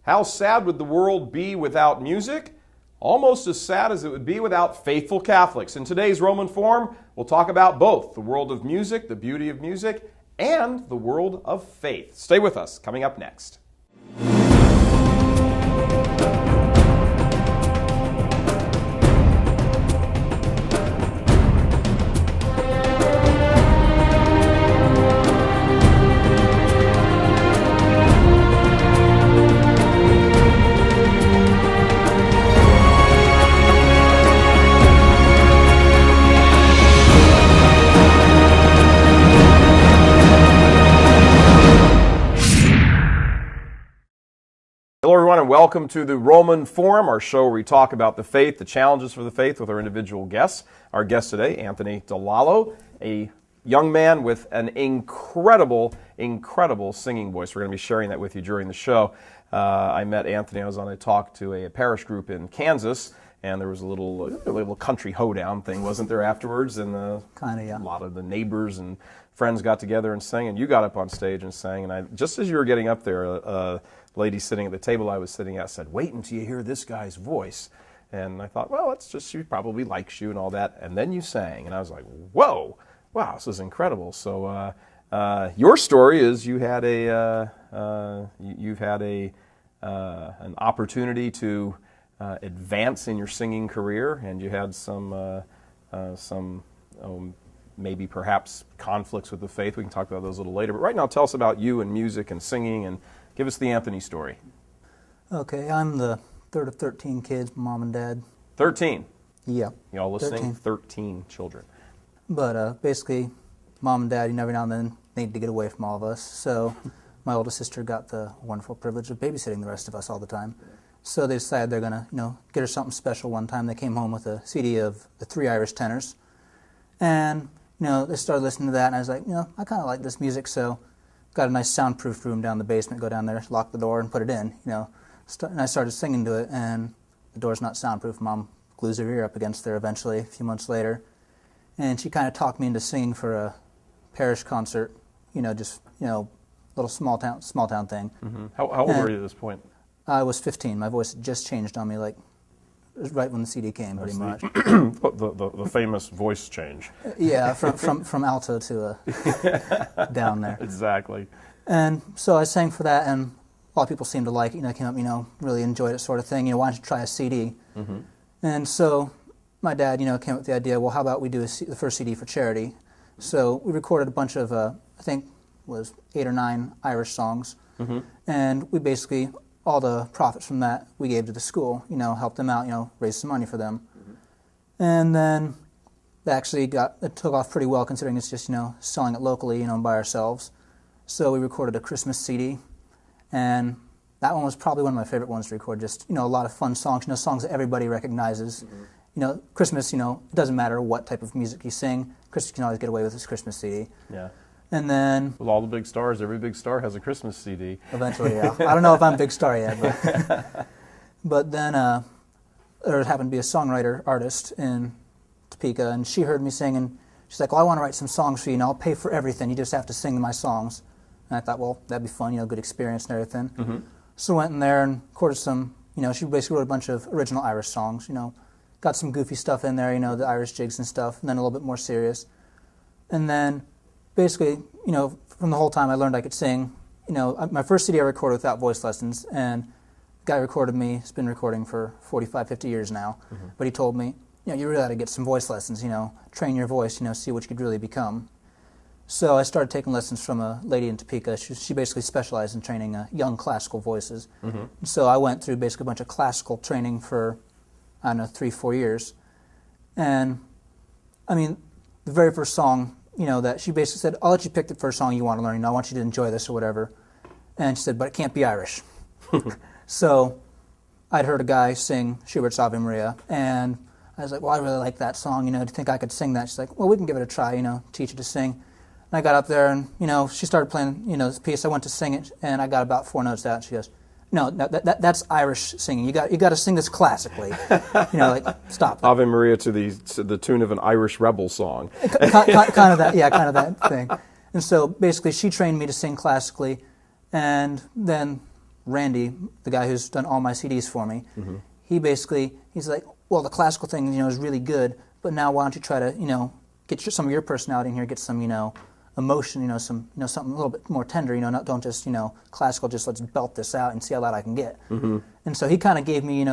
How sad would the world be without music? Almost as sad as it would be without faithful Catholics. In today's Roman Forum, we'll talk about both the world of music, the beauty of music, and the world of faith. Stay with us. Coming up next. Hello everyone and welcome to the Roman Forum, our show where we talk about the faith, the challenges for the faith with our individual guests. Our guest today, Anthony DeLallo, a young man with an incredible singing voice. We're going to be sharing that with you during the show. I met Anthony, I was on a talk to a parish group in Kansas, and there was a little country hoedown thing, wasn't there, afterwards? And a lot of the neighbors and friends got together and sang, and you got up on stage and sang, and just as you were getting up there, lady sitting at the table I was sitting at said, "Wait until you hear this guy's voice." And I thought, well, it's just she probably likes you and all that. And then you sang, and I was like, whoa, wow, this is incredible. So your story is you had you've had an opportunity to advance in your singing career, and you had some maybe perhaps conflicts with the faith. We can talk about those a little later. But right now, tell us about you and music and singing, and give us the Anthony story. Okay, I'm the third of 13 kids, mom and dad. 13? Yeah. Y'all listening? 13 children. But basically, mom and dad, every now and then, need to get away from all of us. So my oldest sister got the wonderful privilege of babysitting the rest of us all the time. So they decided they're going to, get her something special one time. They came home with a CD of the Three Irish Tenors. And, they started listening to that, and I was like, I kind of like this music, so got a nice soundproof room down the basement, go down there, lock the door, and put it in, and I started singing to it, and the door's not soundproof. Mom glues her ear up against there eventually, a few months later, and she kind of talked me into singing for a parish concert, little small town thing. Mm-hmm. How old were you at this point? I was 15. My voice had just changed on me, right when the CD came, pretty much. the famous voice change. Yeah, from alto to down there. Exactly. And so I sang for that, and a lot of people seemed to like it. Came up, really enjoyed it, sort of thing. Why don't you try a CD? Mm-hmm. And so my dad, came up with the idea. Well, how about we do the first CD for charity? So we recorded a bunch of, I think, it was 8 or 9 Irish songs, mm-hmm. and we basically, all the profits from that we gave to the school, helped them out, raise some money for them. Mm-hmm. And then it took off pretty well considering it's just, selling it locally, by ourselves. So we recorded a Christmas CD, and that one was probably one of my favorite ones to record, just, a lot of fun songs, songs that everybody recognizes. Mm-hmm. Christmas, it doesn't matter what type of music you sing, Christmas can always get away with this Christmas CD. Yeah. And then... With all the big stars, every big star has a Christmas CD. Eventually, yeah. I don't know if I'm a big star yet, but then there happened to be a songwriter artist in Topeka, and she heard me sing, and she's like, well, I want to write some songs for you, and I'll pay for everything. You just have to sing my songs. And I thought, well, that'd be fun, good experience and everything. Mm-hmm. So I went in there and recorded some, she basically wrote a bunch of original Irish songs, got some goofy stuff in there, the Irish jigs and stuff, and then a little bit more serious. And then basically, from the whole time I learned I could sing. My first CD I recorded without voice lessons, and the guy recorded me. He's been recording for 45, 50 years now. Mm-hmm. But he told me, you really ought to get some voice lessons, train your voice, see what you could really become. So I started taking lessons from a lady in Topeka. She basically specialized in training young classical voices. Mm-hmm. So I went through basically a bunch of classical training for, 3-4 years. And, the very first song, that she basically said, I'll let you pick the first song you want to learn. I want you to enjoy this or whatever. And she said, but it can't be Irish. So I'd heard a guy sing Schubert's Ave Maria, and I was like, well, I really like that song. Do you think I could sing that? She's like, well, we can give it a try, teach you to sing. And I got up there, and, she started playing, this piece. I went to sing it, and I got about 4 notes out. And she goes, no, that's Irish singing. You got to sing this classically. Stop. Ave Maria to the tune of an Irish rebel song. kind of that thing. And so basically, she trained me to sing classically, and then Randy, the guy who's done all my CDs for me, he's like, well, the classical thing, is really good, but now why don't you try to, get some of your personality in here, get some, emotion, something a little bit more tender, don't just, classical, just let's belt this out and see how loud I can get. And so he kind of gave me,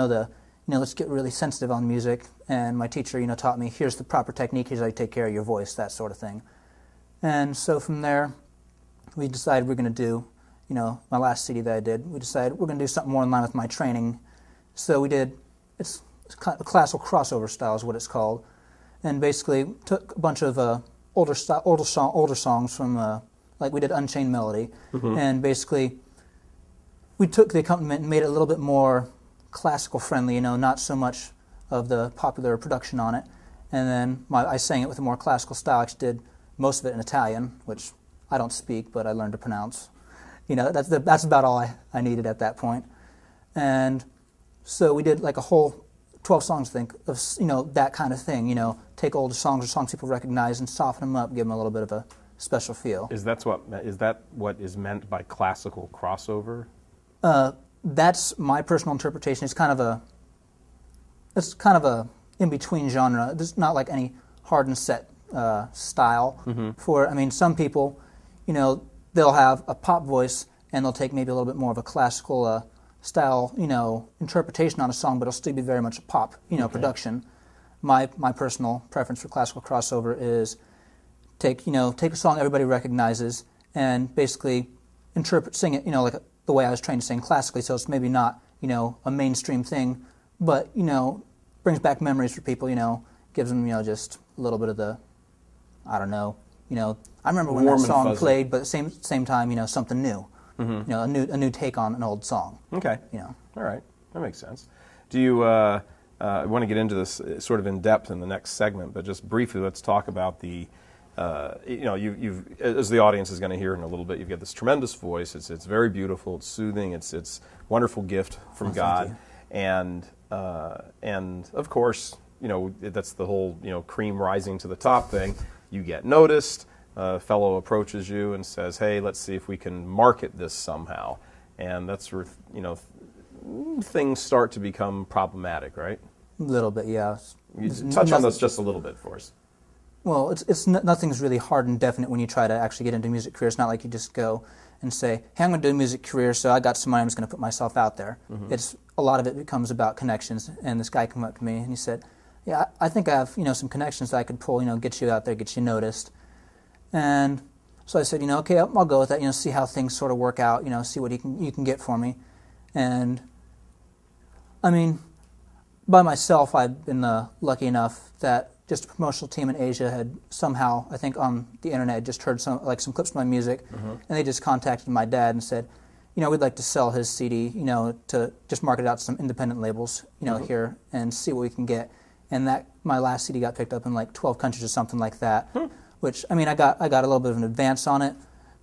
let's get really sensitive on music, and my teacher, taught me, here's the proper technique, here's how you take care of your voice, that sort of thing. And so from there, we decided we're going to do, my last CD that I did, we decided we're going to do something more in line with my training. So we did, it's a classical crossover style is what it's called, and basically took a bunch of older songs from, like we did Unchained Melody, and basically we took the accompaniment and made it a little bit more classical friendly, not so much of the popular production on it, and then I sang it with a more classical style. I actually did most of it in Italian, which I don't speak, but I learned to pronounce. That's about all I needed at that point. And so we did like a whole 12 songs, I think, of that kind of thing. Take older songs or songs people recognize and soften them up, give them a little bit of a special feel. Is that what is meant by classical crossover? That's my personal interpretation. It's kind of a in-between genre. There's not like any hard and set style for. I mean, some people, they'll have a pop voice and they'll take maybe a little bit more of a classical style, interpretation on a song, but it'll still be very much a pop, production. My personal preference for classical crossover is take a song everybody recognizes and basically sing it, like the way I was trained to sing classically. So it's maybe not, a mainstream thing, but brings back memories for people. Gives them, just a little bit of the, I don't know, I remember when that song played, but at the same time, something new. A new take on an old song. Okay. All right, that makes sense. Do you I want to get into this sort of in depth in the next segment, but just briefly, let's talk about the. You've as the audience is going to hear in a little bit, you've got this tremendous voice. It's very beautiful. It's soothing. It's a wonderful gift from God, and of course, that's the whole cream rising to the top thing. You get noticed. A fellow approaches you and says, "Hey, let's see if we can market this somehow," and that's where things start to become problematic, right? A little bit, yeah. You touch on this just a little bit for us. Well, it's nothing's really hard and definite when you try to actually get into a music career. It's not like you just go and say, "Hey, I'm going to do a music career, so I got some money. I'm just going to put myself out there." It's a lot of it becomes about connections. And this guy came up to me and he said, "Yeah, I think I have some connections that I could pull, get you out there, get you noticed." And so I said, okay, I'll go with that. See how things sort of work out. See what you can get for me. And I mean, by myself, I'd been lucky enough that just a promotional team in Asia had somehow, I think on the internet, just heard some clips of my music, and they just contacted my dad and said, we'd like to sell his CD, to just market it out to some independent labels, here and see what we can get. And that my last CD got picked up in like 12 countries or something like that. Which, I mean, I got a little bit of an advance on it,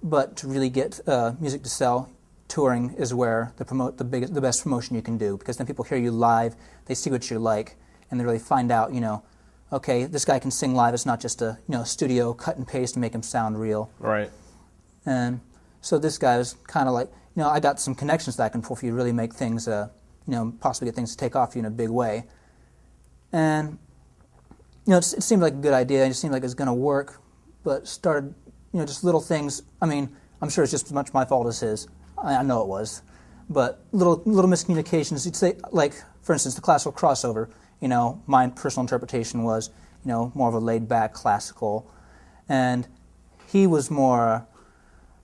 but to really get music to sell, touring is where the best promotion you can do, because then people hear you live, they see what you're like, and they really find out, okay, this guy can sing live. It's not just a studio cut and paste and make him sound real. Right. And so this guy was kind of like, I got some connections that I can pull for you to really make things, possibly get things to take off for you in a big way. And it seemed like a good idea. It seemed like it was going to work. But started, just little things. I mean, I'm sure it's just as much my fault as his. I know it was. But little miscommunications. You'd say, like, for instance, the classical crossover, my personal interpretation was, more of a laid-back classical. And he was more,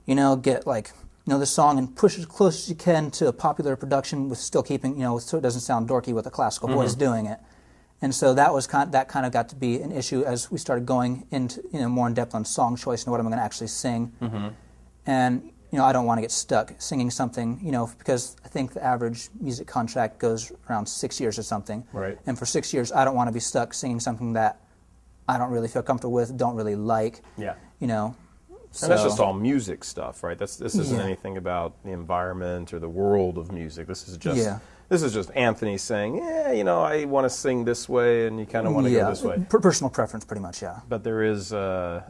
get, like, the song and push it as close as you can to a popular production with still keeping, so it doesn't sound dorky with a classical voice doing it. And so that was kind of got to be an issue as we started going into more in depth on song choice and what I'm going to actually sing. And I don't want to get stuck singing something because I think the average music contract goes around 6 years or something. Right. And for 6 years, I don't want to be stuck singing something that I don't really feel comfortable with, don't really like. Yeah. So, and that's just all music stuff, right? This isn't anything about the environment or the world of music. This is just Anthony saying, I want to sing this way, and you kind of want to go this way. Personal preference, pretty much, yeah. But there's a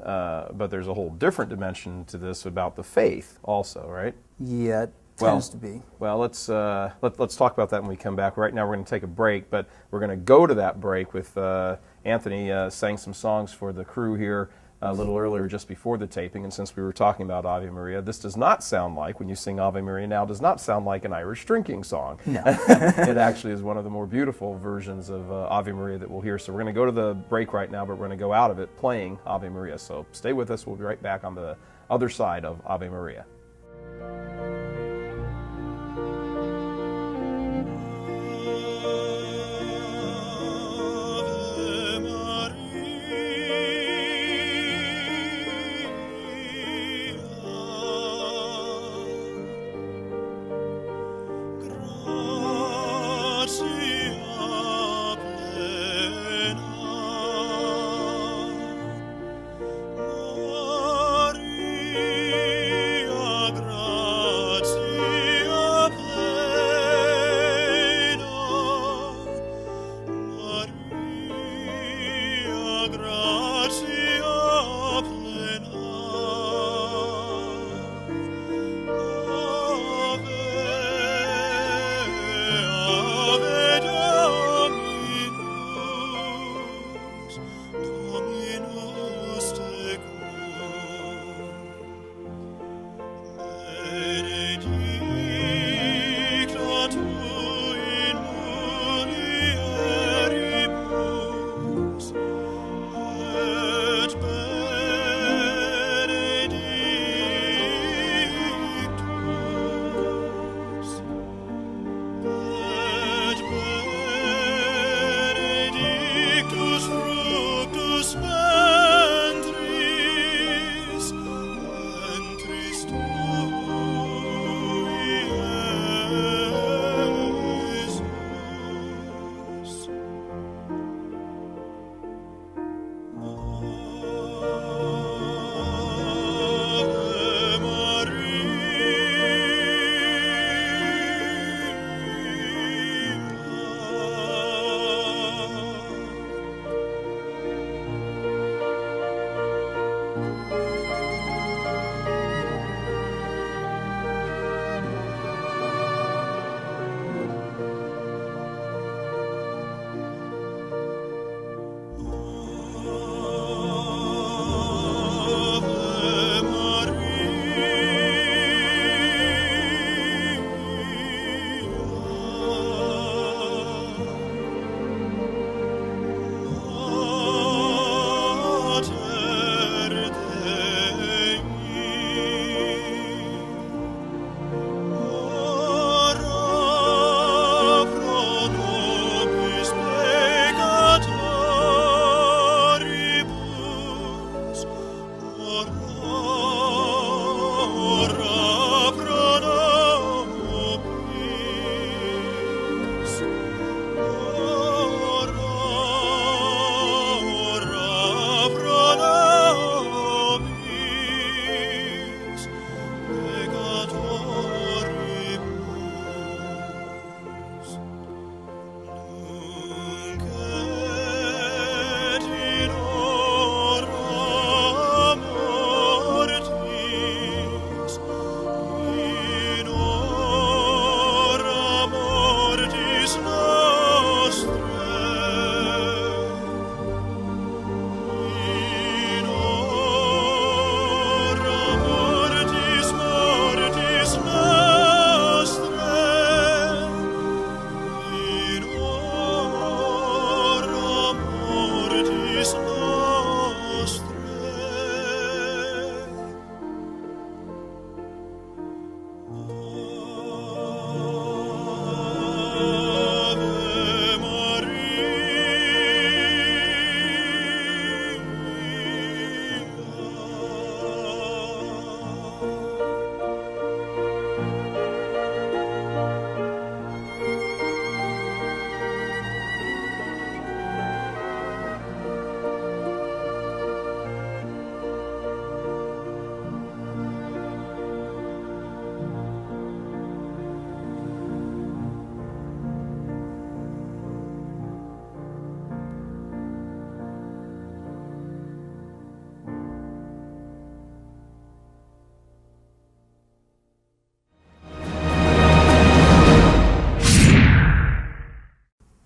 whole different dimension to this about the faith, also, right? Yeah, tends to be. Well, let's talk about that when we come back. Right now we're going to take a break, but we're going to go to that break with Anthony sang some songs for the crew here a little earlier just before the taping, and since we were talking about Ave Maria, this does not sound like, when you sing Ave Maria now, does not sound like an Irish drinking song. No. It actually is one of the more beautiful versions of Ave Maria that we'll hear. So we're going to go to the break right now, but we're going to go out of it playing Ave Maria. So stay with us. We'll be right back on the other side of Ave Maria. Maria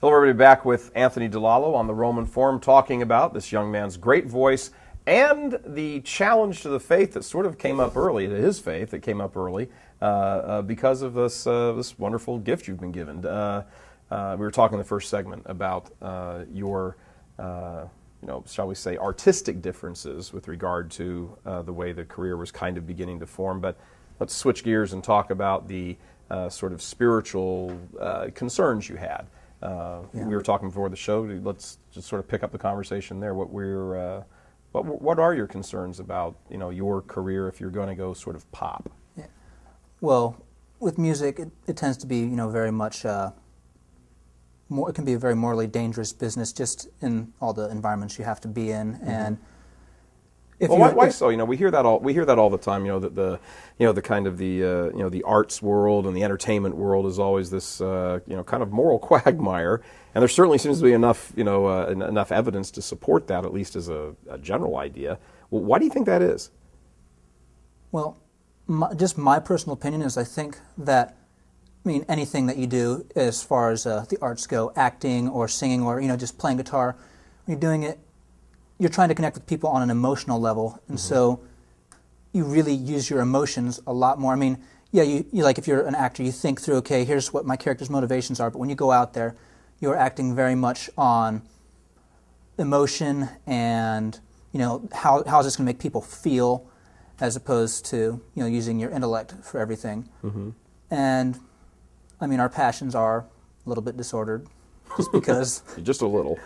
Hello, everybody. Back with Anthony DeLallo on the Roman Forum, talking about this young man's great voice and the challenge to the faith that sort of came up early, to his faith that came up early because of this wonderful gift you've been given. We were talking in the first segment about your, shall we say, artistic differences with regard to the way the career was kind of beginning to form. But let's switch gears and talk about the sort of spiritual concerns you had. We were talking before the show. Let's just sort of pick up the conversation there. What are your concerns about your career if you're going to go sort of pop? Yeah. Well, with music, it tends to be very much it can be a very morally dangerous business, just in all the environments you have to be in. Mm-hmm. And why so? We hear that all. We hear that all the time. That the kind of the arts world and the entertainment world is always this kind of moral quagmire, and there certainly seems to be enough enough evidence to support that, at least as a general idea. Well, why do you think that is? Well, just my personal opinion is I think that anything that you do as far as the arts go, acting or singing or just playing guitar, when you're doing it, you're trying to connect with people on an emotional level, and so you really use your emotions a lot more. You like if you're an actor, you think through, okay, here's what my character's motivations are, but when you go out there, you're acting very much on emotion and how is this going to make people feel, as opposed to using your intellect for everything. Mm-hmm. And our passions are a little bit disordered, just because just a little,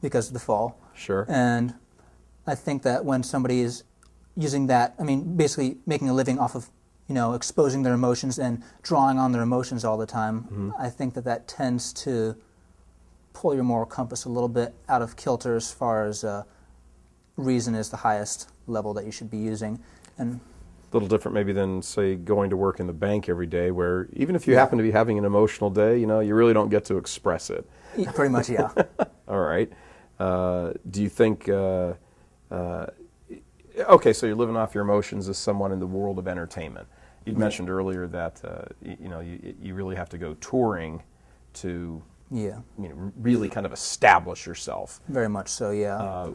because of the fall. Sure. And I think that when somebody is using that, basically making a living off of, exposing their emotions and drawing on their emotions all the time, I think that tends to pull your moral compass a little bit out of kilter as far as reason is the highest level that you should be using. And a little different maybe than, say, going to work in the bank every day, where even if you happen to be having an emotional day, you really don't get to express it. Pretty much, yeah. All right. Do you think, okay, so you're living off your emotions as someone in the world of entertainment. You mentioned earlier that, you really have to go touring to, really kind of establish yourself. Very much so, yeah.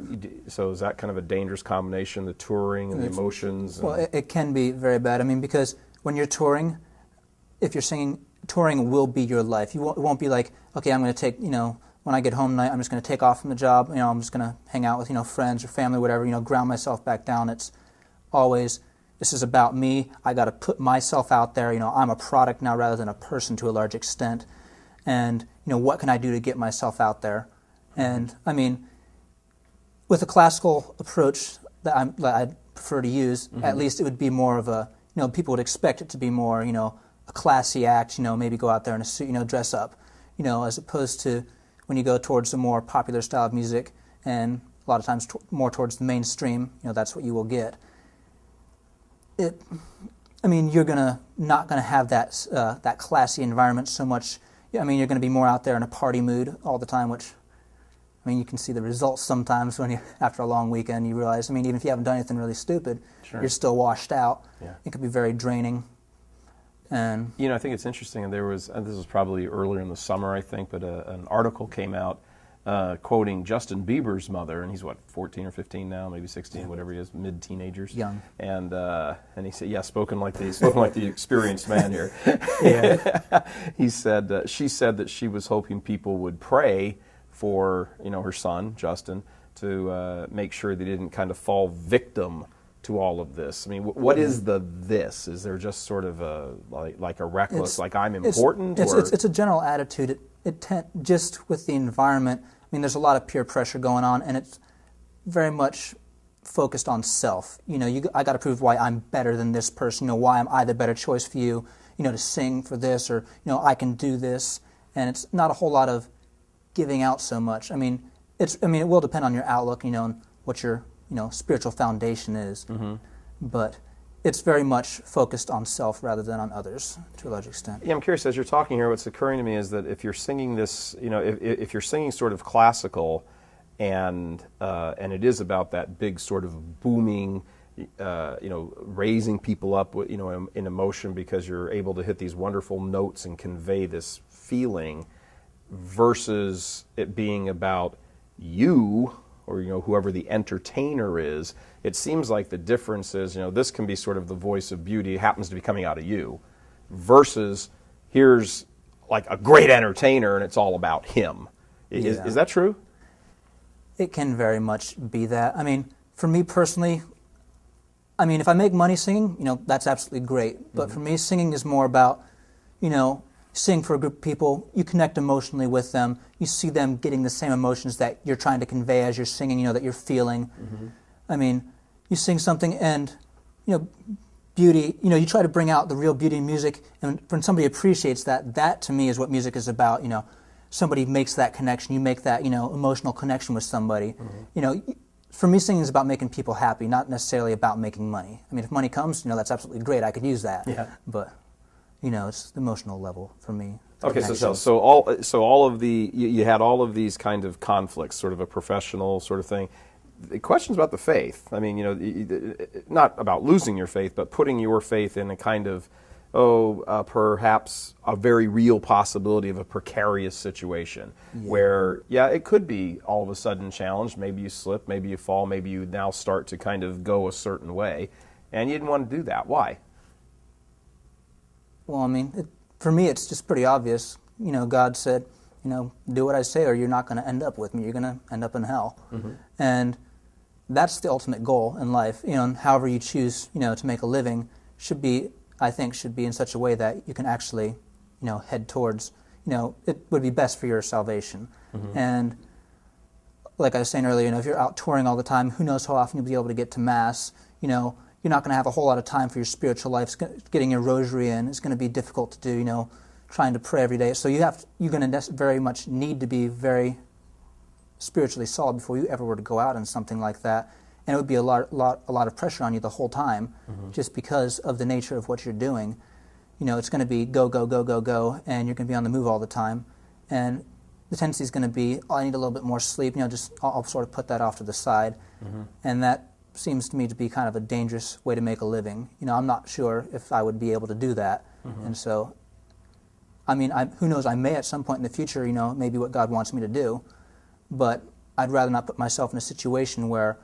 So is that kind of a dangerous combination, the touring and the emotions? Well, it can be very bad. because when you're touring, if you're singing, touring will be your life. It won't be like, okay, I'm going to take, when I get home tonight, I'm just going to take off from the job. I'm just going to hang out with, friends or family, whatever. Ground myself back down. It's always, this is about me. I got to put myself out there. I'm a product now rather than a person to a large extent. And what can I do to get myself out there? And with a classical approach that I prefer to use, at least it would be more of a, people would expect it to be more, a classy act. Maybe go out there in a suit, dress up, as opposed to when you go towards a more popular style of music, and a lot of times more towards the mainstream, that's what you will get. You're not gonna have that classy environment so much. You're gonna be more out there in a party mood all the time, which, you can see the results sometimes when after a long weekend, you realize, even if you haven't done anything really stupid, you're still washed out. Yeah. It can be very draining. And I think it's interesting, and this was probably earlier in the summer, I think, but an article came out quoting Justin Bieber's mother, and he's 14 or 15 now, maybe 16, whatever he is, mid-teenagers. Young. And he said, spoken like the experienced man here. Yeah. He said, she said that she was hoping people would pray for, her son, Justin, to make sure they didn't kind of fall victim to all of this. What is this? Is there just sort of a like a reckless, like I'm important? It's a general attitude. Just with the environment. There's a lot of peer pressure going on, and it's very much focused on self. I got to prove why I'm better than this person. Why am I the better choice for you? To sing for this, or I can do this. And it's not a whole lot of giving out so much. It will depend on your outlook, and what your spiritual foundation is, but it's very much focused on self rather than on others to a large extent. Yeah, I'm curious, as you're talking here, what's occurring to me is that if you're singing this, if you're singing sort of classical, and it is about that big sort of booming, raising people up, in emotion because you're able to hit these wonderful notes and convey this feeling. versus it being about you, or whoever the entertainer is. It seems like the difference is, this can be sort of the voice of beauty, it happens to be coming out of you, versus here's like a great entertainer and it's all about him. Is that true? It can very much be that. I mean, for me personally, if I make money singing, that's absolutely great. But for me, singing is more about, sing for a group of people, you connect emotionally with them, you see them getting the same emotions that you're trying to convey as you're singing, that you're feeling. You sing something and, beauty, you try to bring out the real beauty in music, and when somebody appreciates that, that to me is what music is about. Somebody makes that connection, you make that, emotional connection with somebody. For me, singing is about making people happy, not necessarily about making money. If money comes, that's absolutely great, I could use that. Yeah. But, it's the emotional level for me. Okay, so all of you had all of these kind of conflicts, sort of a professional sort of thing. The questions about the faith. Not about losing your faith, but putting your faith in a kind of, perhaps a very real possibility of a precarious situation where, it could be all of a sudden challenged. Maybe you slip, maybe you fall, maybe you now start to kind of go a certain way, and you didn't want to do that. Why? Well, for me, it's just pretty obvious. God said, do what I say or you're not going to end up with me. You're going to end up in hell. And that's the ultimate goal in life. And however you choose, to make a living should be in such a way that you can actually, head towards, it would be best for your salvation. And like I was saying earlier, if you're out touring all the time, who knows how often you'll be able to get to Mass. You're not going to have a whole lot of time for your spiritual life. Getting your rosary in is going to be difficult to do, trying to pray every day. So you're going to very much need to be very spiritually solid before you ever were to go out in something like that. And it would be a lot of pressure on you the whole time, just because of the nature of what you're doing. It's going to be go, go, go, go, go, and you're going to be on the move all the time. And the tendency is going to be, I need a little bit more sleep, I'll sort of put that off to the side. And that seems to me to be kind of a dangerous way to make a living. I'm not sure if I would be able to do that. And so, who knows, I may at some point in the future, maybe what God wants me to do, but I'd rather not put myself in a situation where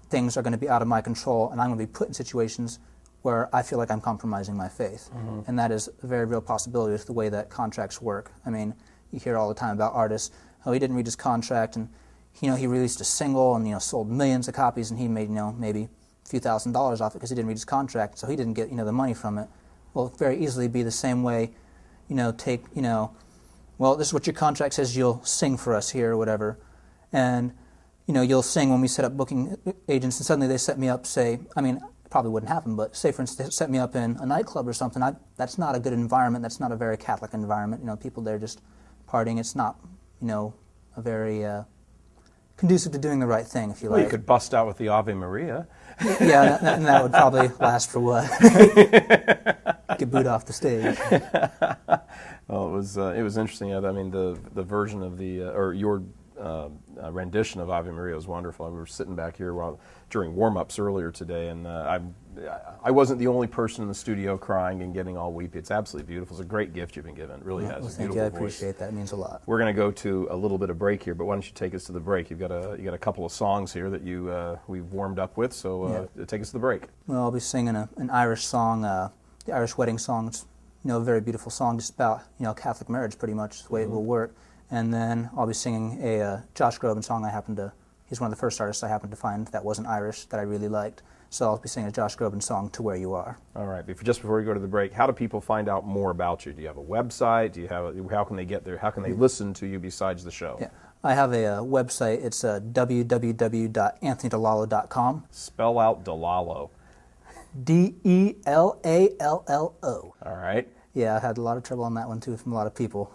things are going to be out of my control and I'm going to be put in situations where I feel like I'm compromising my faith. And that is a very real possibility with the way that contracts work. You hear all the time about artists, he didn't read his contract, and he released a single and sold millions of copies, and he made maybe a few $1,000s off it because he didn't read his contract, so he didn't get the money from it. Well, it very easily be the same way. Take well, this is what your contract says. You'll sing for us here or whatever, and you'll sing when we set up booking agents, and suddenly they set me up. Say, it probably wouldn't happen, but say for instance they set me up in a nightclub or something. That's not a good environment. That's not a very Catholic environment. People there just partying. It's not a very conducive to doing the right thing, if you like. Well, you could bust out with the Ave Maria. Yeah, and that would probably last for what? Get booed off the stage. Well, it was interesting. The version of your rendition of Ave Maria was wonderful. We were sitting back here during warm-ups earlier today, and I wasn't the only person in the studio crying and getting all weepy. It's absolutely beautiful. It's a great gift you've been given. It really has. Well, a thank beautiful you. I voice. appreciate that. It means a lot. We're going to go to a little bit of break here, but why don't you take us to the break? You got a couple of songs here that we've warmed up with, so take us to the break. Well, I'll be singing an Irish song, the Irish wedding song. It's a very beautiful song, just about Catholic marriage, pretty much the way it will work. And then I'll be singing a Josh Groban song. He's one of the first artists I happened to find that wasn't Irish that I really liked. So I'll be singing a Josh Groban song, "To Where You Are." All right. Just before we go to the break, how do people find out more about you? Do you have a website? How can they get there? How can they listen to you besides the show? Yeah, I have a website. It's www.anthonydelallo.com. Spell out DeLallo. DeLallo. All right. Yeah, I had a lot of trouble on that one too from a lot of people.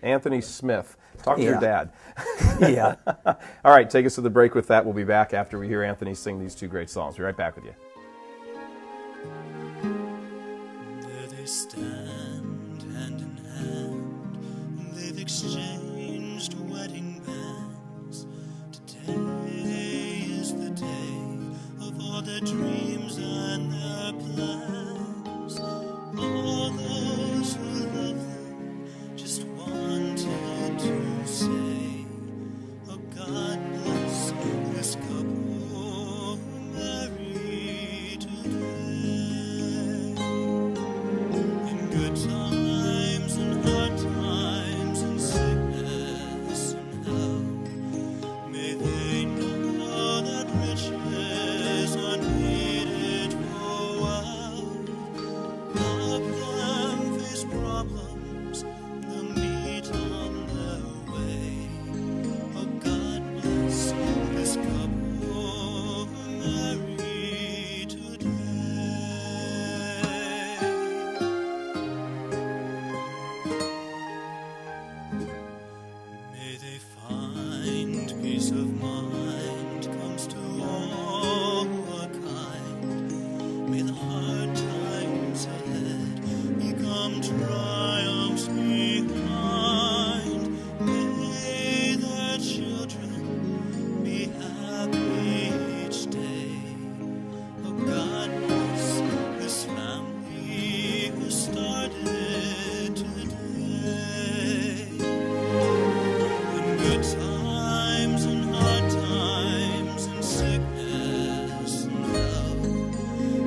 Anthony Smith. Talk to your dad. Yeah. All right, take us to the break with that. We'll be back after we hear Anthony sing these two great songs. Be right back with you. There they stand, hand in hand. They've exchanged wedding bands. Today is the day of all their dreams and their plans. All those who love them just wanted to peace of mind comes to all who are kind. May the hard times ahead become triumphs behind. May their children be happy each day. Oh, God bless this family who started today. In good times and hard times, in sickness and health,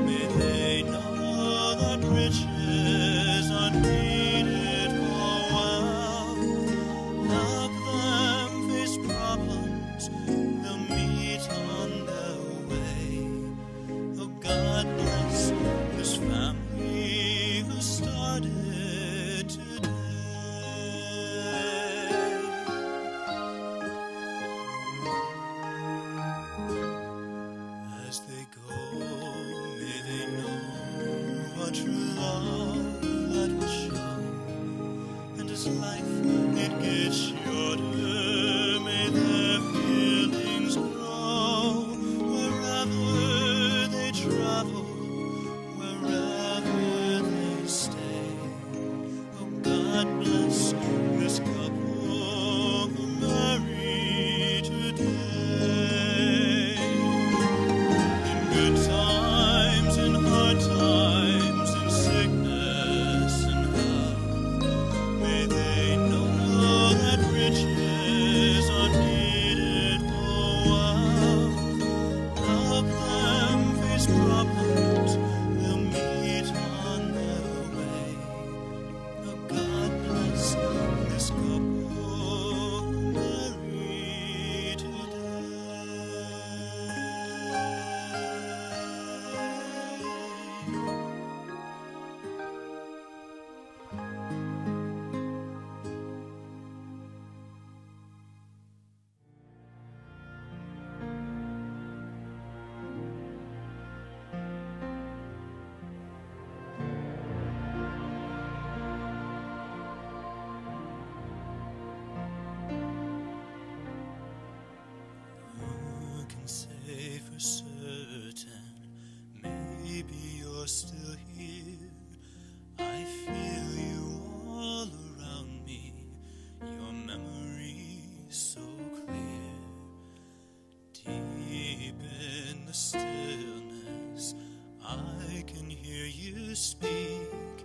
may they know that riches are needed for wealth. Help them face problems they'll meet on their way. Oh, God bless this family who started today. As they go, may they know a true love that will show. And as life it gets shorter, may their feelings grow. Wherever they travel, wherever they stay. Oh, God bless this couple who marry today. In good times, in hard times, in sickness and health, may they know that riches are needed for wealth. Help them face problems they'll meet on their way. Oh, God bless this couple married today. Who can say for certain? Maybe you're still here. I feel you all around me. Your memory so clear. Deep in the stillness, I can hear you speak.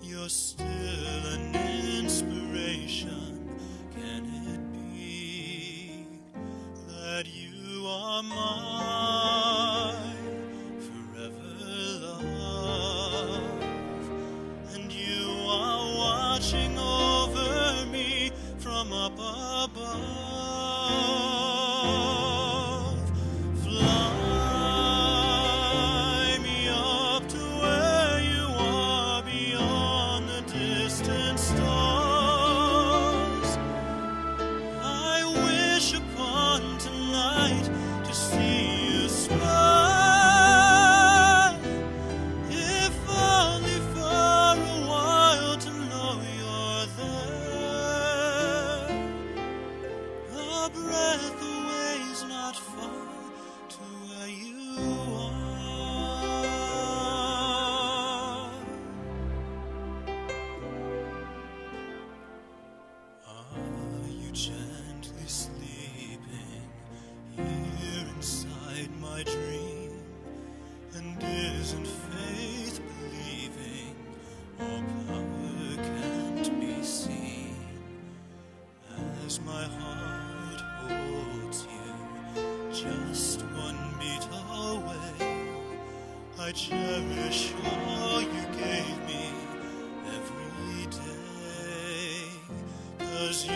You're still an inspiration. Can it be that you are mine, forever love, and you are watching over me from up above? Fly me up to where you are beyond the distant stars. I wish upon tonight to see you smile, if only for a while to know you're there. A breath away is not far to where you are you gently sleeping here inside my dream? And isn't faith believing all power can't be seen? As my heart holds you just one beat away, I cherish all you gave me every day. 'Cause you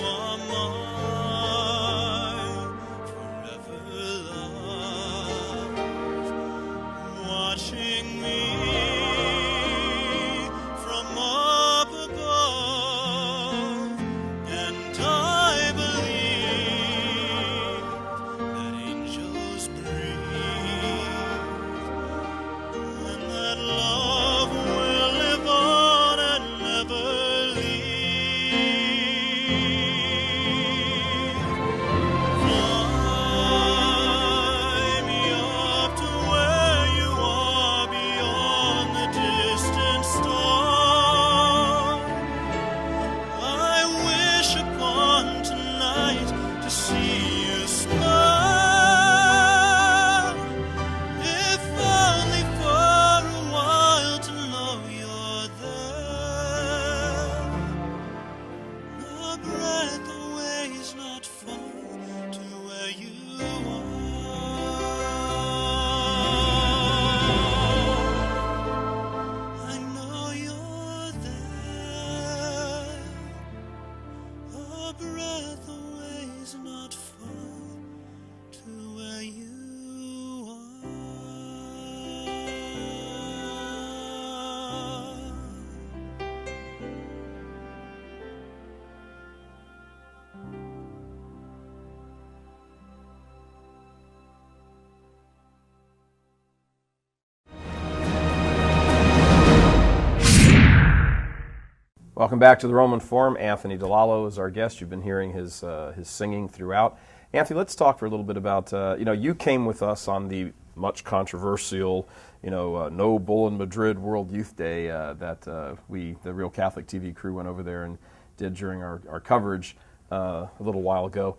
are mine, forever love, watching me from up above. And I believe that angels breathe, and that love will live on and never leave. breath away is not far to where you are. I know you're there. A breath away is not far to where you are. Welcome back to the Roman Forum. Anthony DeLallo is our guest. You've been hearing his singing throughout. Anthony, let's talk for a little bit about, you came with us on the much controversial, No Bull in Madrid World Youth Day that the Real Catholic TV crew went over there and did during our coverage a little while ago.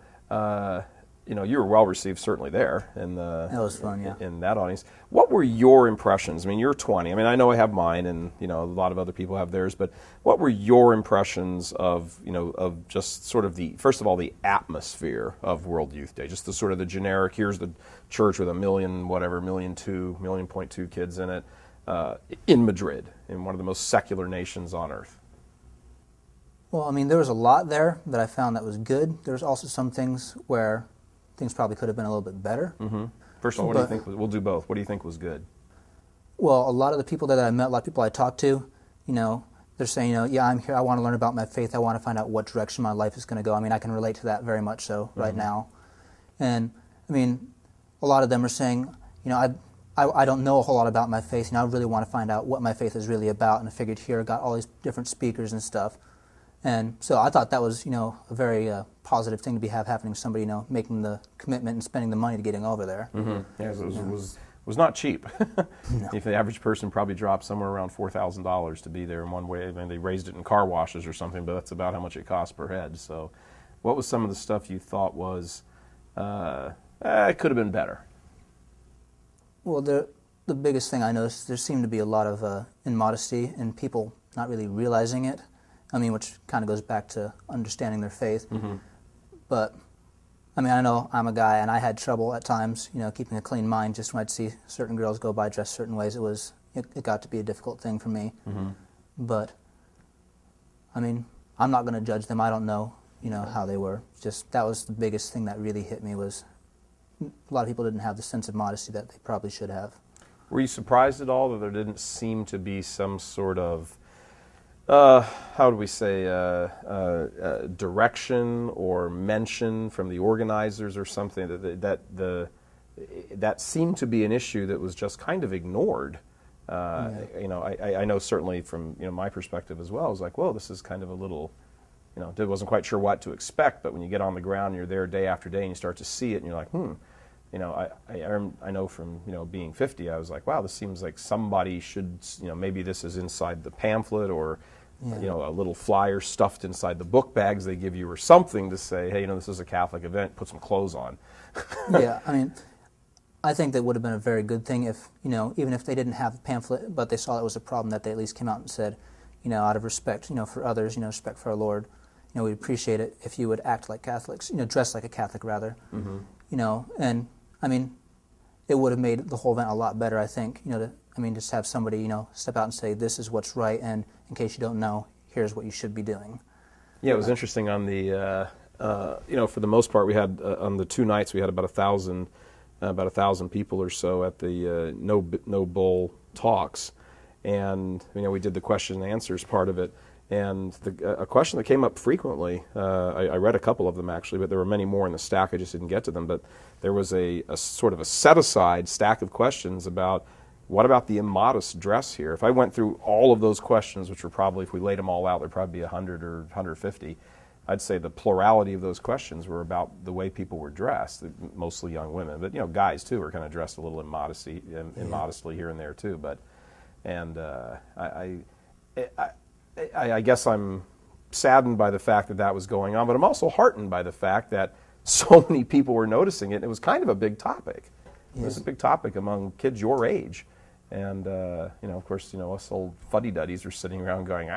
You were well received certainly there in That was fun, yeah. in that audience. What were your impressions? I mean, you're 20. I mean, I know I have mine, and a lot of other people have theirs. But what were your impressions of of just sort of first of all the atmosphere of World Youth Day, just the sort of the generic. Here's the church with 1.2 kids in it, in Madrid, in one of the most secular nations on earth. Well, I mean, there was a lot there that I found that was good. There was also some things where things probably could have been a little bit better. Mm-hmm. First of all, what do you think? We'll do both. What do you think was good? Well, a lot of the people that I met, a lot of people I talked to, they're saying, yeah, I'm here, I want to learn about my faith, I want to find out what direction my life is going to go. I mean, I can relate to that very much so right now. And, I mean, a lot of them are saying, I don't know a whole lot about my faith, I really want to find out what my faith is really about, and I figured here I got all these different speakers and stuff. And so I thought that was, a very positive thing to be happening. Somebody, making the commitment and spending the money to getting over there. Mm-hmm. Yeah, it was not cheap. No. If the average person probably dropped somewhere around $4,000 to be there in one way. I mean, they raised it in car washes or something, but that's about how much it cost per head. So, what was some of the stuff you thought was it could have been better? Well, the biggest thing I noticed, there seemed to be a lot of immodesty and people not really realizing it. I mean, which kind of goes back to understanding their faith. Mm-hmm. But, I mean, I know I'm a guy, and I had trouble at times, keeping a clean mind. Just when I'd see certain girls go by dressed certain ways, it got to be a difficult thing for me. Mm-hmm. But, I mean, I'm not going to judge them. I don't know, how they were. Just that was the biggest thing that really hit me was a lot of people didn't have the sense of modesty that they probably should have. Were you surprised at all that there didn't seem to be some sort of how do we say, direction or mention from the organizers or something that seemed to be an issue that was just kind of ignored? I know certainly from my perspective as well. I was like, whoa, this is kind of a little, I wasn't quite sure what to expect. But when you get on the ground, and you're there day after day, and you start to see it, and you're like, I know from being 50, I was like, wow, this seems like somebody should, maybe this is inside the pamphlet or a little flyer stuffed inside the book bags they give you or something to say, hey, this is a Catholic event, put some clothes on. Yeah, I mean, I think that would have been a very good thing if, even if they didn't have the pamphlet, but they saw it was a problem, that they at least came out and said, out of respect, for others, respect for our Lord, we'd appreciate it if you would act like Catholics, dress like a Catholic rather, and I mean, it would have made the whole event a lot better, I think, just have somebody, step out and say, this is what's right, and in case you don't know, here's what you should be doing. Yeah, it was interesting on the, for the most part, we had, on the 2 nights, we had about 1,000 people or so at the No Bull talks. And, we did the question and answers part of it. And a question that came up frequently, I read a couple of them actually, but there were many more in the stack, I just didn't get to them. But there was a sort of a set-aside stack of questions about, what about the immodest dress here? If I went through all of those questions, which were probably, if we laid them all out, there'd probably be 100 or 150, I'd say the plurality of those questions were about the way people were dressed, mostly young women. But, guys, too, were kind of dressed a little immodestly here and there, too. But, and I guess I'm saddened by the fact that that was going on, but I'm also heartened by the fact that so many people were noticing it, and it was kind of a big topic. Yes. It was a big topic among kids your age. And, of course, us old fuddy-duddies are sitting around going,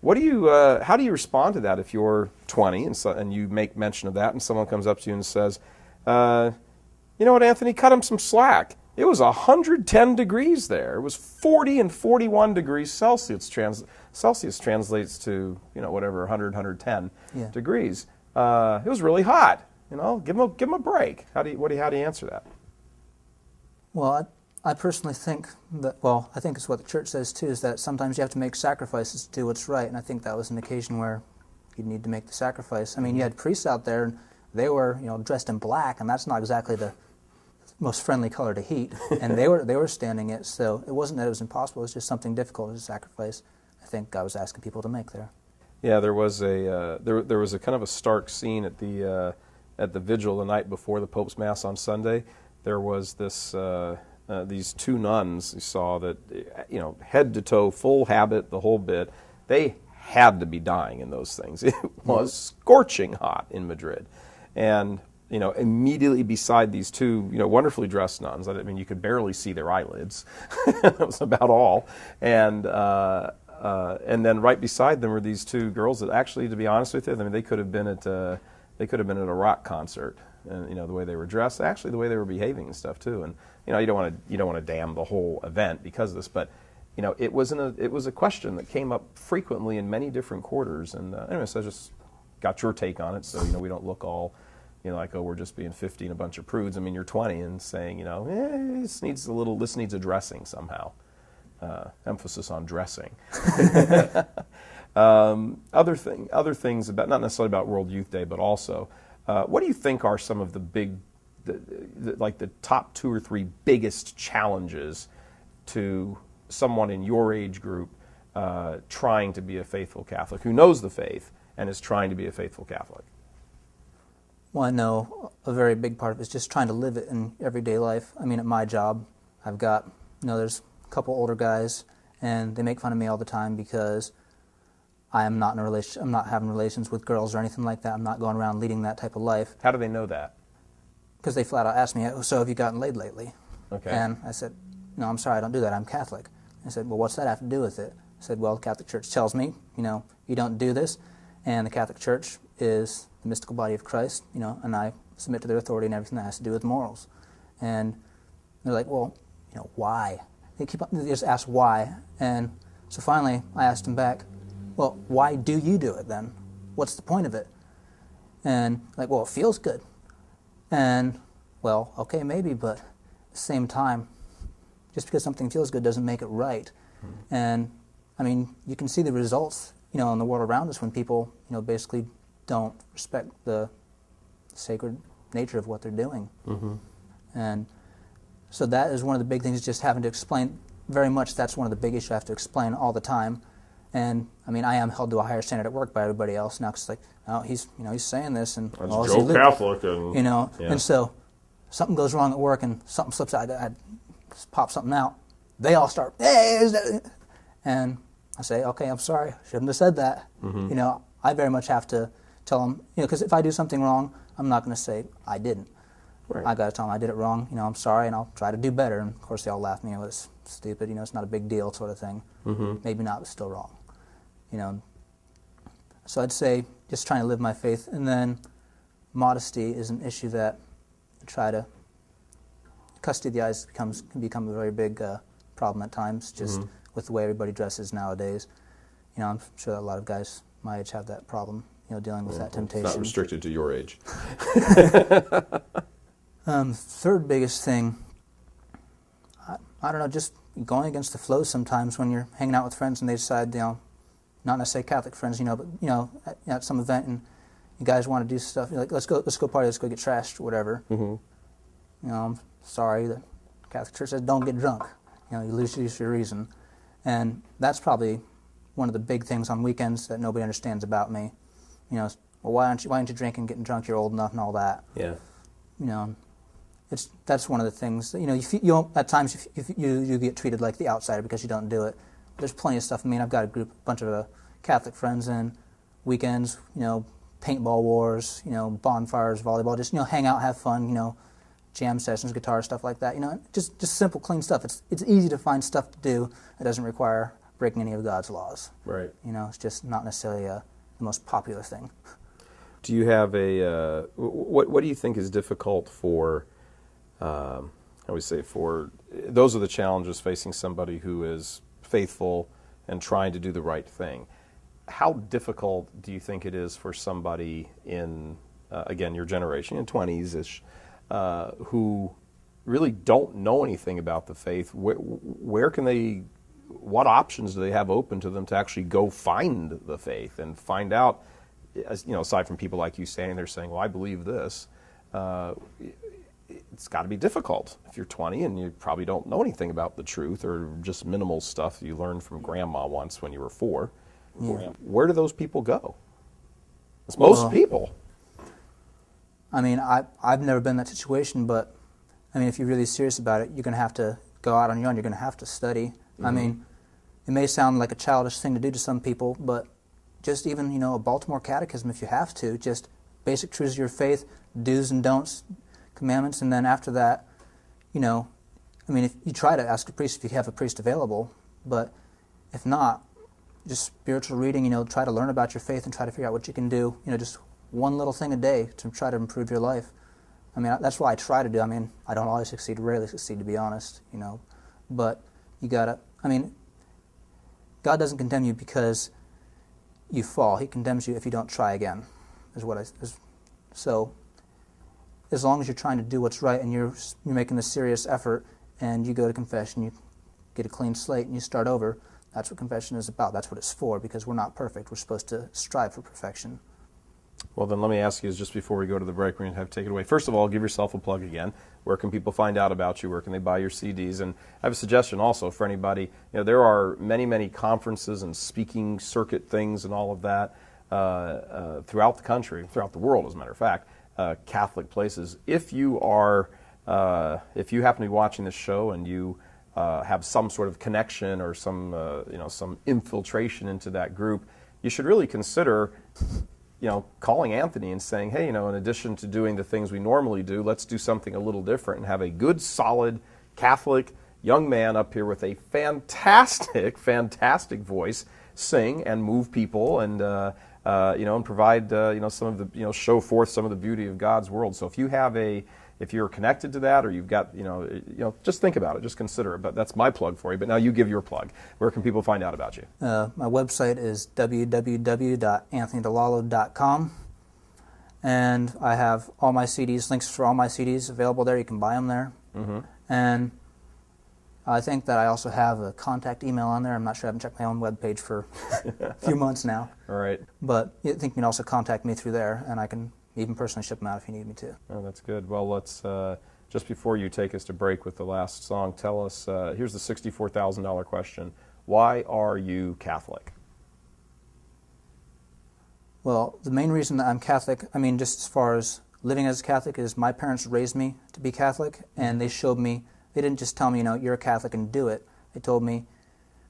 What do you? How do you respond to that if you're 20 and you make mention of that, and someone comes up to you and says, "You know what, Anthony? Cut him some slack. It was 110 degrees there. It was 40 and 41 degrees Celsius. Celsius translates to whatever 100, 110 degrees. It was really hot. Give him a break. How do you answer that? Well, I personally think that, I think it's what the church says too, is that sometimes you have to make sacrifices to do what's right, and I think that was an occasion where you need to make the sacrifice. I mean, you had priests out there, and they were, dressed in black, and that's not exactly the most friendly color to heat, and they were standing it, so it wasn't that it was impossible, it was just something difficult as a sacrifice I think God was asking people to make there. Yeah, there was a there was a kind of a stark scene at the vigil the night before the Pope's Mass on Sunday. There was these two nuns you saw that, head to toe, full habit, the whole bit. They had to be dying in those things. It was scorching hot in Madrid. And, immediately beside these two, wonderfully dressed nuns, I mean, you could barely see their eyelids. That was about all. And then right beside them were these two girls that actually, to be honest with you, I mean, they could have been at a rock concert. And, the way they were dressed, actually the way they were behaving and stuff too. And you don't want to damn the whole event because of this, but it was a question that came up frequently in many different quarters. And anyway, so I just got your take on it, so we don't look all like, oh, we're just being 50 and a bunch of prudes. I mean, you're 20 and saying, this needs a dressing somehow. Emphasis on dressing. Other things about, not necessarily about World Youth Day, but also, what do you think are some of the big, the top 2 or 3 biggest challenges to someone in your age group trying to be a faithful Catholic, who knows the faith and is trying to be a faithful Catholic? Well, I know a very big part of it is just trying to live it in everyday life. I mean, at my job, I've got, there's a couple older guys, and they make fun of me all the time because I am not in a relation. I'm not having relations with girls or anything like that. I'm not going around leading that type of life. How do they know that? Because they flat out asked me, so have you gotten laid lately? Okay. And I said, no, I'm sorry, I don't do that. I'm Catholic. I said, well, what's that have to do with it? I said, well, the Catholic Church tells me, you don't do this. And the Catholic Church is the mystical body of Christ, and I submit to their authority and everything that has to do with morals. And they're like, well, why? They just ask why. And so finally I asked them back, well, why do you do it then? What's the point of it? And like, well, it feels good. And, well, okay, maybe, but at the same time, just because something feels good doesn't make it right. Mm-hmm. And, I mean, you can see the results, in the world around us when people, basically don't respect the sacred nature of what they're doing. Mm-hmm. And so that is one of the big things, just having to explain very much. That's one of the big issues I have to explain all the time. And I mean, I am held to a higher standard at work by everybody else now. Cause like, oh, he's saying this, and that's Joe Catholic, and yeah. And so something goes wrong at work, and something slips out. I just pop something out. They all start, hey, is that? And I say, okay, I'm sorry, shouldn't have said that. Mm-hmm. I very much have to tell them, because if I do something wrong, I'm not going to say I didn't. Right. I got to tell them I did it wrong. I'm sorry, and I'll try to do better. And of course, they all laugh at me. It's stupid. It's not a big deal, sort of thing. Mm-hmm. Maybe not, but still wrong. So I'd say just trying to live my faith, and then modesty is an issue that I try to. Custody of the eyes can become a very big problem at times, just with the way everybody dresses nowadays. I'm sure that a lot of guys my age have that problem. Dealing with that temptation. It's not restricted to your age. Third biggest thing, I don't know, just going against the flow sometimes when you're hanging out with friends and they decide, not necessarily Catholic friends, but at some event and you guys want to do stuff, you're like, let's go party, let's go get trashed, or whatever. Mm-hmm. I'm sorry, the Catholic Church says don't get drunk. You lose your reason, and that's probably one of the big things on weekends that nobody understands about me. Well, why aren't you drinking and getting drunk? You're old enough and all that. Yeah. That's one of the things that, you at times you get treated like the outsider because you don't do it. There's plenty of stuff. I mean, I've got a bunch of Catholic friends, and weekends, paintball wars, bonfires, volleyball, just hang out, have fun, jam sessions, guitar, stuff like that. Just simple, clean stuff. It's easy to find stuff to do that doesn't require breaking any of God's laws. Right. It's just not necessarily the most popular thing. Do you have what do you think is difficult for, I would say those are the challenges facing somebody who is faithful and trying to do the right thing. How difficult do you think it is for somebody in, again, your generation, in 20s-ish, who really don't know anything about the faith? Where can they, what options do they have open to them to actually go find the faith and find out, aside from people like you standing there saying, well, I believe this, it's got to be difficult if you're 20 and you probably don't know anything about the truth or just minimal stuff you learned from grandma once when you were 4. Yeah. Where do those people go? It's most people. I mean, I've never been in that situation, but I mean, if you're really serious about it, you're going to have to go out on your own. You're going to have to study. Mm-hmm. I mean, it may sound like a childish thing to do to some people, but just even, a Baltimore Catechism, if you have to, just basic truths of your faith, do's and don'ts, commandments, and then after that, I mean, if you try to ask a priest if you have a priest available, but if not, just spiritual reading, try to learn about your faith and try to figure out what you can do, just one little thing a day to try to improve your life. I mean, that's what I try to do. I mean, I don't always succeed, rarely succeed, to be honest, but you gotta, I mean, God doesn't condemn you because you fall. He condemns you if you don't try again, so as long as you're trying to do what's right and you're making a serious effort and you go to confession, you get a clean slate and you start over, that's what confession is about. That's what it's for, because we're not perfect. We're supposed to strive for perfection. Well, then let me ask you, just before we go to the break, we're going to have to take it away. First of all, give yourself a plug again. Where can people find out about you? Where can they buy your CDs? And I have a suggestion also for anybody. There are many, many conferences and speaking circuit things and all of that throughout the country, throughout the world, as a matter of fact, Catholic places. If you happen to be watching this show and you have some sort of connection or some infiltration into that group, you should really consider, calling Anthony and saying, hey, in addition to doing the things we normally do, let's do something a little different and have a good, solid Catholic young man up here with a fantastic, fantastic voice sing and move people and and provide some of the show forth some of the beauty of God's world. So if you're connected to that, or you've got just think about it, just consider it. But that's my plug for you. But now you give your plug. Where can people find out about you? My website is www.anthonydelallo.com, and I have all my CDs, links for all my CDs available there. You can buy them there. Mm-hmm. And I think that I also have a contact email on there. I'm not sure. I haven't checked my own webpage for a few months now. All right. But I think you can also contact me through there, and I can even personally ship them out if you need me to. Oh, that's good. Well, let's, just before you take us to break with the last song, tell us, here's the $64,000 question. Why are you Catholic? Well, the main reason that I'm Catholic, I mean, just as far as living as a Catholic, is my parents raised me to be Catholic, and they showed me, they didn't just tell me, you're a Catholic and do it. They told me,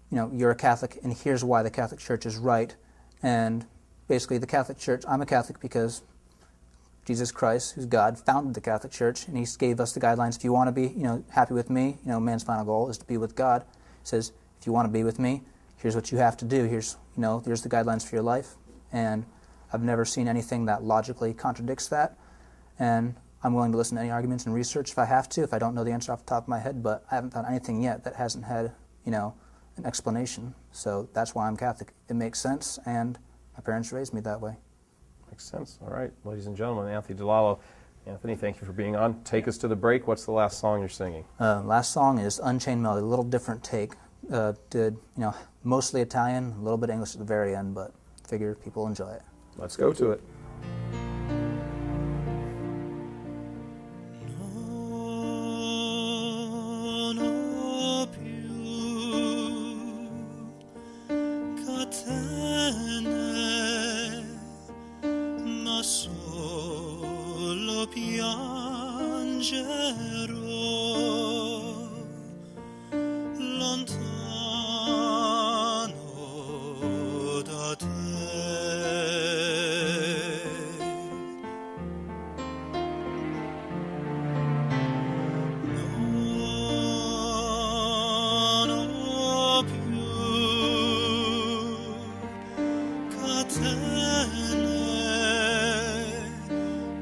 you're a Catholic and here's why the Catholic Church is right. And basically the Catholic Church, I'm a Catholic because Jesus Christ, who's God, founded the Catholic Church, and He gave us the guidelines. If you want to be, happy with me, man's final goal is to be with God. He says, if you want to be with me, here's what you have to do. Here's the guidelines for your life. And I've never seen anything that logically contradicts that. And I'm willing to listen to any arguments and research if I have to, if I don't know the answer off the top of my head. But I haven't found anything yet that hasn't had, an explanation. So that's why I'm Catholic. It makes sense, and my parents raised me that way. Makes sense. All right, ladies and gentlemen, Anthony DeLallo. Anthony, thank you for being on. Take us to the break. What's the last song you're singing? Last song is Unchained Melody, a little different take. Did mostly Italian, a little bit English at the very end, but figure people enjoy it. Let's go to it.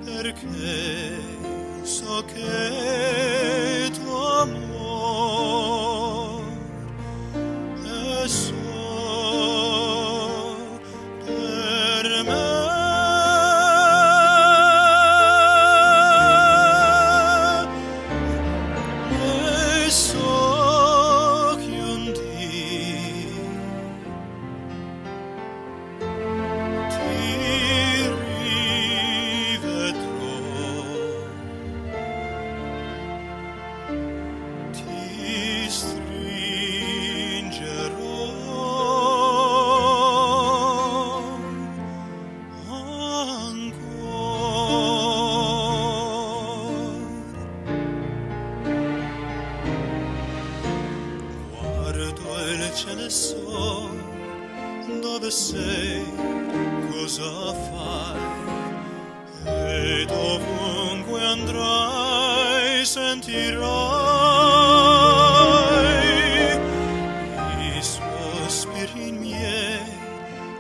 perché so che tuo amor è solo per me. E so che un dì ti rivedrò, ti stringerò ancora. Guardo il cielo e so dove sei, cosa fai, ed ovunque andrai sentirai i sospiri miei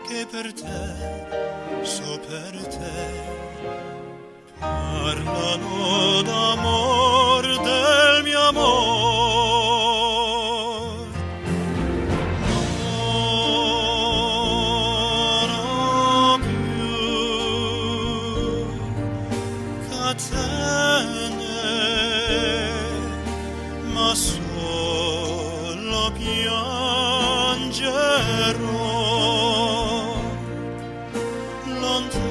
che per te, so per te, parlano d'amor, del mio amor. Non ho più catene, ma solo piangerò lontano